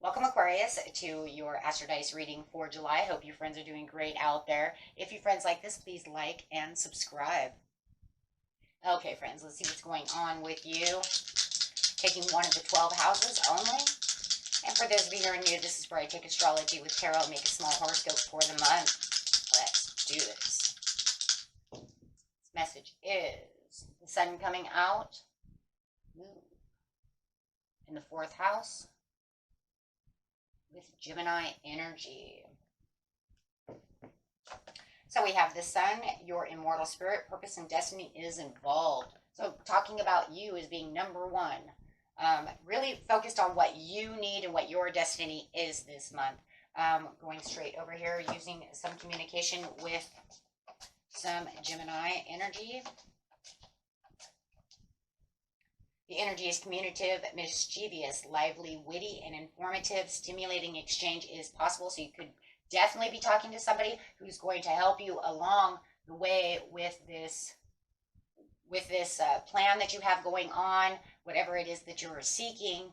Welcome, Aquarius, to your Astrodice reading for July. Hope you friends are doing great out there. If you friends like this, please like and subscribe. Okay, friends, let's see what's going on with you. Taking one of the 12 houses only. And for those of you who are new, this is where I take astrology with tarot and make a small horoscope for the month. Let's do this. This message is the sun coming out in the 4th house with Gemini energy. So we have the sun, your immortal spirit, purpose, and destiny is involved. So talking about you as being number one. Really focused on what you need and what your destiny is this month. Going straight over here, using some communication with some Gemini energy. The energy is communicative, mischievous, lively, witty, and informative. Stimulating exchange is possible, so you could definitely be talking to somebody who's going to help you along the way with this plan that you have going on, whatever it is that you're seeking,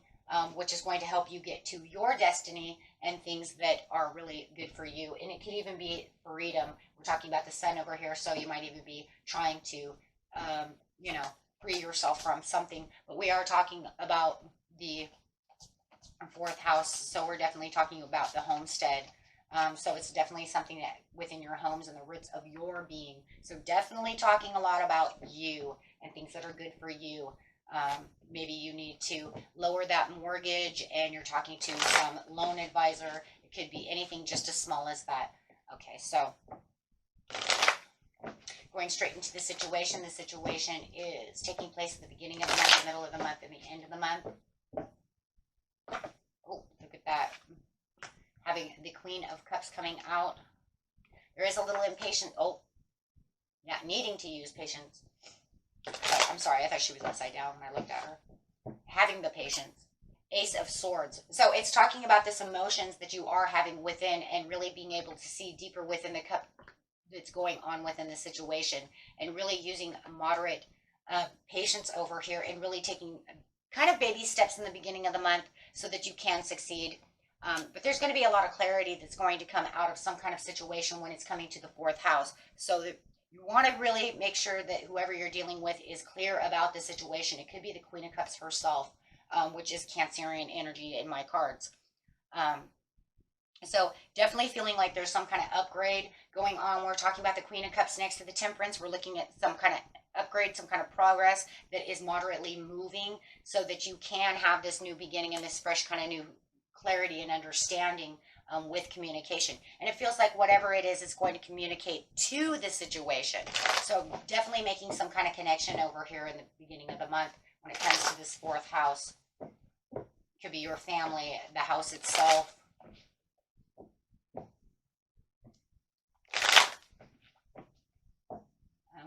which is going to help you get to your destiny and things that are really good for you. And it could even be freedom. We're talking about the sun over here, so you might even be trying to, free yourself from something. But we are talking about the 4th house, so we're definitely talking about the homestead. So it's definitely something that within your homes and the roots of your being. So definitely talking a lot about you and things that are good for you. Maybe you need to lower that mortgage and you're talking to some loan advisor. It could be anything just as small as that. Okay, so going straight into the situation is taking place at the beginning of the month, the middle of the month, and the end of the month. Oh, look at that. Having the Queen of Cups coming out. There is a little impatient. Oh, yeah, needing to use patience. Oh, I'm sorry, I thought she was upside down when I looked at her. Having the patience. Ace of Swords. So it's talking about this emotions that you are having within and really being able to see deeper within the cup that's going on within the situation, and really using moderate patience over here and really taking kind of baby steps in the beginning of the month so that you can succeed. But there's going to be a lot of clarity that's going to come out of some kind of situation when it's coming to the 4th house. So that you want to really make sure that whoever you're dealing with is clear about the situation. It could be the Queen of Cups herself, which is Cancerian energy in my cards. So definitely feeling like there's some kind of upgrade going on. We're talking about the Queen of Cups next to the Temperance. We're looking at some kind of upgrade, some kind of progress that is moderately moving so that you can have this new beginning and this fresh kind of new clarity and understanding with communication. And it feels like whatever it is going to communicate to the situation. So definitely making some kind of connection over here in the beginning of the month when it comes to this 4th house. It could be your family, the house itself.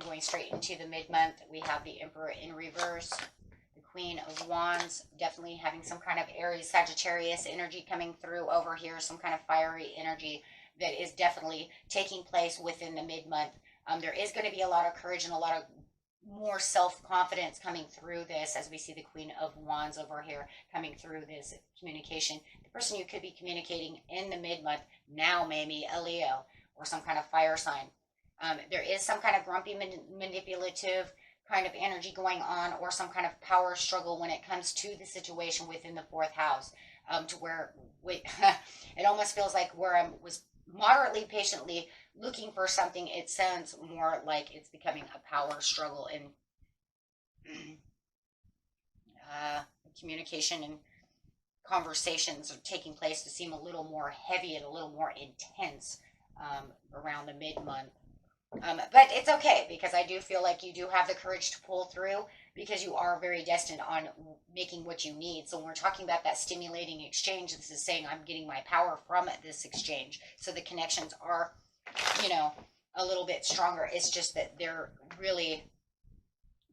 Going straight into the mid-month, we have the Emperor in reverse, the Queen of Wands, definitely having some kind of Aries, Sagittarius energy coming through over here, some kind of fiery energy that is definitely taking place within the mid-month. There is going to be a lot of courage and a lot of more self-confidence coming through this as we see the Queen of Wands over here coming through this communication. The person you could be communicating in the mid-month now may be a Leo or some kind of fire sign. There is some kind of grumpy, manipulative kind of energy going on, or some kind of power struggle when it comes to the situation within the 4th house, to where it almost feels like where I was moderately patiently looking for something, it sounds more like it's becoming a power struggle, and communication and conversations are taking place to seem a little more heavy and a little more intense around the mid-month. But it's okay because I do feel like you do have the courage to pull through because you are very destined on making what you need. So when we're talking about that stimulating exchange, this is saying I'm getting my power from this exchange. So the connections are, you know, a little bit stronger. It's just that they're really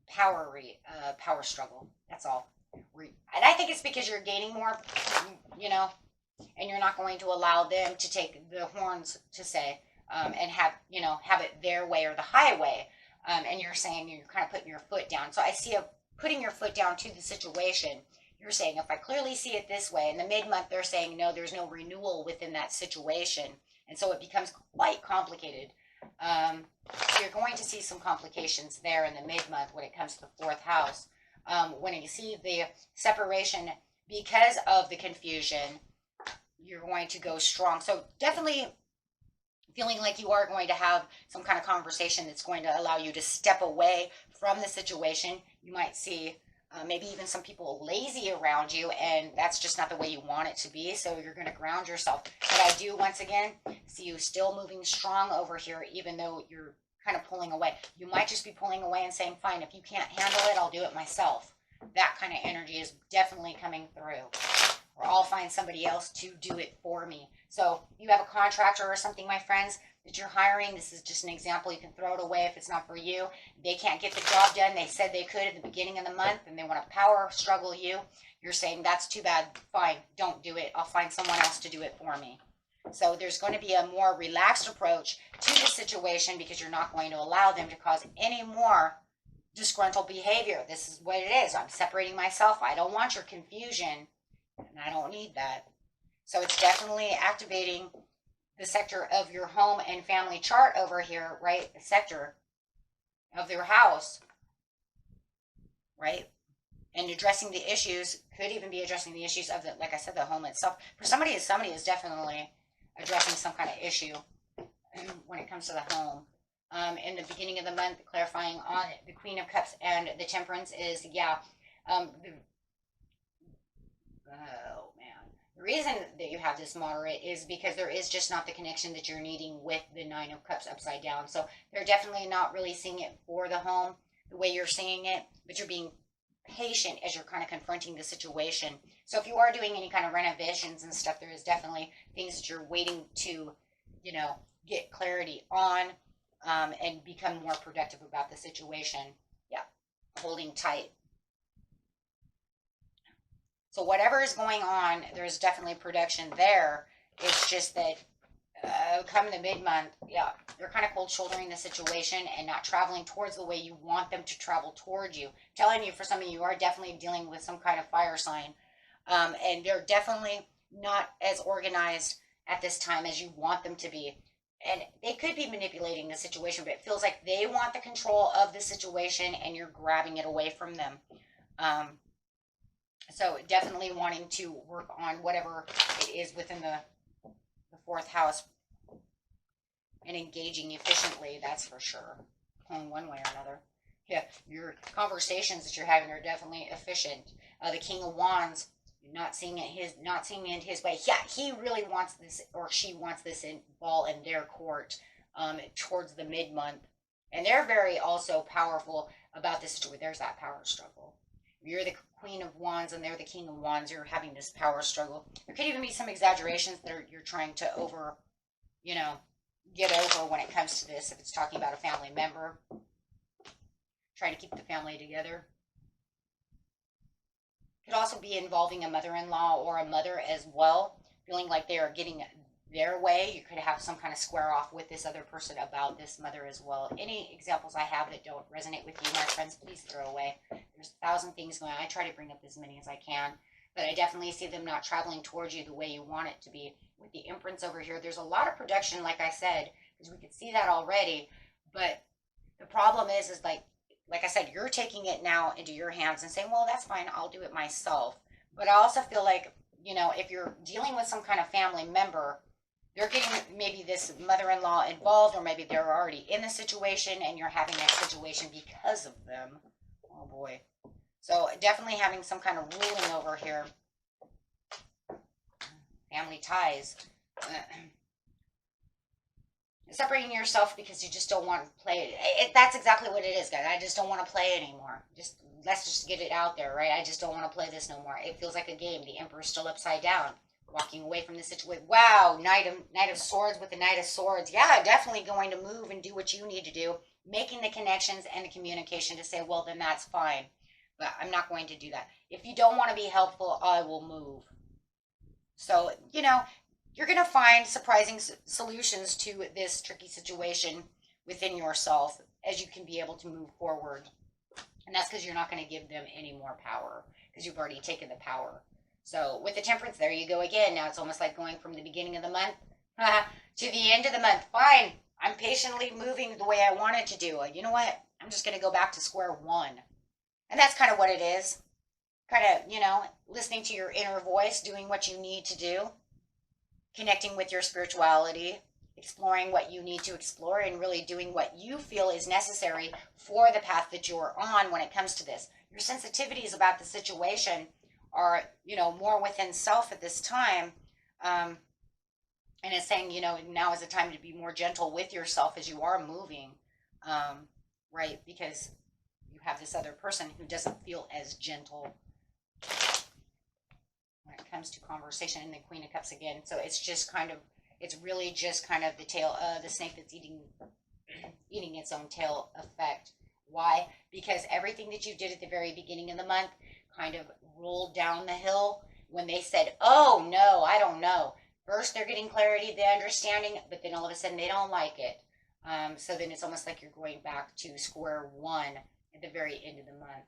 power struggle. That's all. And I think it's because you're gaining more, you know, and you're not going to allow them to take the horns to say and have have it their way or the highway. And you're saying you're kind of putting your foot down. So I see putting your foot down to the situation. You're saying if I clearly see it this way, in the mid-month they're saying no, there's no renewal within that situation, and so it becomes quite complicated. So you're going to see some complications there in the mid-month when it comes to the fourth house. When you see the separation because of the confusion, you're going to go strong. So definitely feeling like you are going to have some kind of conversation that's going to allow you to step away from the situation. You might see maybe even some people lazy around you, and that's just not the way you want it to be. So you're going to ground yourself. But I do, once again, see you still moving strong over here, even though you're kind of pulling away. You might just be pulling away and saying, fine, if you can't handle it, I'll do it myself. That kind of energy is definitely coming through. Or I'll find somebody else to do it for me. So you have a contractor or something, my friends, that you're hiring. This is just an example. You can throw it away if it's not for you. They can't get the job done. They said they could at the beginning of the month, and they want to power struggle you. You're saying, that's too bad. Fine, don't do it. I'll find someone else to do it for me. So there's going to be a more relaxed approach to the situation because you're not going to allow them to cause any more disgruntled behavior. This is what it is. I'm separating myself. I don't want your confusion, and I don't need that. So it's definitely activating the sector of your home and family chart over here, right? The sector of your house, right? And addressing the issues could even be addressing the issues of the, like I said, the home itself. For somebody is definitely addressing some kind of issue when it comes to the home. In the beginning of the month, clarifying on the Queen of Cups and the Temperance is, oh man. The reason that you have this moderate is because there is just not the connection that you're needing with the Nine of Cups upside down. So they're definitely not really seeing it for the home the way you're seeing it, but you're being patient as you're kind of confronting the situation. So if you are doing any kind of renovations and stuff, there is definitely things that you're waiting to, get clarity on and become more productive about the situation. Yeah, holding tight. So whatever is going on, there's definitely production there. It's just that come the mid-month, they're kind of cold shouldering the situation and not traveling towards the way you want them to travel towards you. I'm telling you, for some of you are definitely dealing with some kind of fire sign. And they're definitely not as organized at this time as you want them to be. And they could be manipulating the situation, but it feels like they want the control of the situation and you're grabbing it away from them. So definitely wanting to work on whatever it is within the fourth house and engaging efficiently, that's for sure, in one way or another. Yeah, your conversations that you're having are definitely efficient. The King of Wands, not seeing it his way. Yeah, he really wants this, or she wants this ball in their court towards the mid-month. And they're very also powerful about this. There's that power struggle. You're the Queen of Wands and they're the King of Wands. You're having this power struggle. There could even be some exaggerations that you're trying to get over when it comes to this. If it's talking about a family member, trying to keep the family together. Could also be involving a mother-in-law or a mother as well, feeling like they are getting their way. You could have some kind of square off with this other person about this mother as well. Any examples I have that don't resonate with you, my friends, please throw away. There's 1,000 things going on. I try to bring up as many as I can, but I definitely see them not traveling towards you the way you want it to be. With the Empress over here, there's a lot of production, like I said, because we could see that already, but the problem is like I said, you're taking it now into your hands and saying, well, that's fine, I'll do it myself. But I also feel like, if you're dealing with some kind of family member, they're getting maybe this mother-in-law involved, or maybe they're already in the situation and you're having that situation because of them. Oh boy. So definitely having some kind of ruling over here. Family ties. separating yourself because you just don't want to play it. That's exactly what it is, guys. I just don't want to play anymore. Let's just get it out there, right? I just don't want to play this no more. It feels like a game. The Emperor's still upside down, walking away from the situation. Wow, Knight of Swords with the Knight of Swords. Yeah, definitely going to move and do what you need to do, making the connections and the communication to say, well, then that's fine. But I'm not going to do that. If you don't want to be helpful, I will move. So, you're going to find surprising solutions to this tricky situation within yourself as you can be able to move forward. And that's because you're not going to give them any more power because you've already taken the power. So with the Temperance, there you go again. Now it's almost like going from the beginning of the month to the end of the month. Fine. I'm patiently moving the way I want it to do. You know what? I'm just going to go back to square one. And that's kind of what it is. Kind of, listening to your inner voice, doing what you need to do, connecting with your spirituality, exploring what you need to explore, and really doing what you feel is necessary for the path that you're on when it comes to this. Your sensitivities about the situation are, more within self at this time. And it's saying, now is the time to be more gentle with yourself as you are moving, right? Because you have this other person who doesn't feel as gentle when it comes to conversation, and the Queen of Cups again. So it's really just kind of the tail, the snake that's eating its own tail effect. Why? Because everything that you did at the very beginning of the month kind of rolled down the hill when they said, oh no, I don't know. First they're getting clarity, the understanding, but then all of a sudden they don't like it. So then it's almost like you're going back to square one at the very end of the month,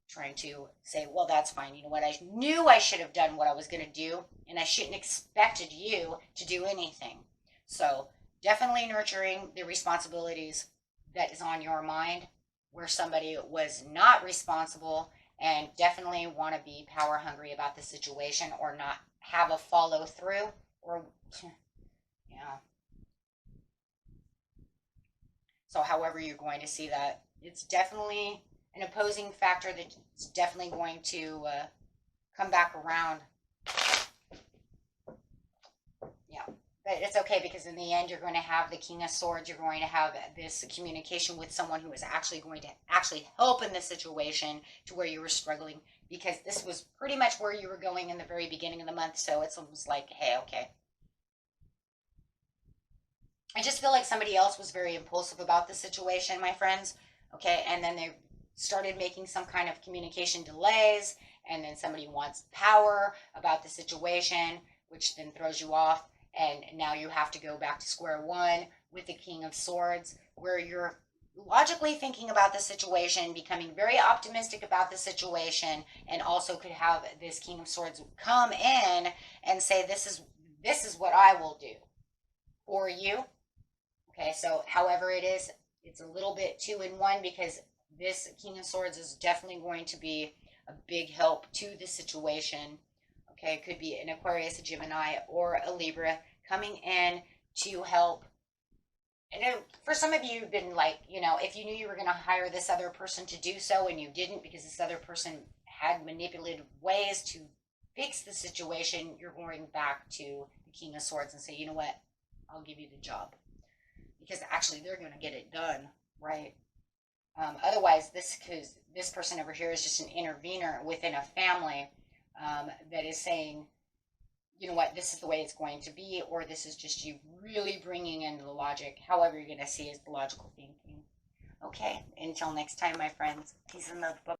trying to say, well, that's fine. You know what? I knew I should have done what I was going to do, and I shouldn't expected you to do anything. So definitely nurturing the responsibilities that is on your mind where somebody was not responsible, and definitely want to be power hungry about the situation or not have a follow through or, So however you're going to see that, it's definitely an opposing factor that's definitely going to come back around. Yeah, but it's okay because in the end you're going to have the King of Swords. You're going to have this communication with someone who is actually going to help in the situation to where you were struggling, because this was pretty much where you were going in the very beginning of the month. So it's almost like, hey, okay. I just feel like somebody else was very impulsive about the situation, my friends. Okay, and then they started making some kind of communication delays, and then somebody wants power about the situation, which then throws you off, and now you have to go back to square one with the King of Swords, where you're logically thinking about the situation, becoming very optimistic about the situation, and also could have this King of Swords come in and say, this is what I will do for you. Okay, so however it is, it's a little bit 2-in-1, because this King of Swords is definitely going to be a big help to the situation. Okay, it could be an Aquarius, a Gemini, or a Libra coming in to help. And for some of you, you've been like, if you knew you were going to hire this other person to do so and you didn't because this other person had manipulative ways to fix the situation, you're going back to the King of Swords and say, you know what, I'll give you the job. Because actually they're going to get it done, right? Otherwise, this person over here is just an intervener within a family that is saying, you know what, this is the way it's going to be, or this is just you really bringing in the logic, however you're going to see is the logical thinking. Okay, until next time, my friends. Peace and love. Bye.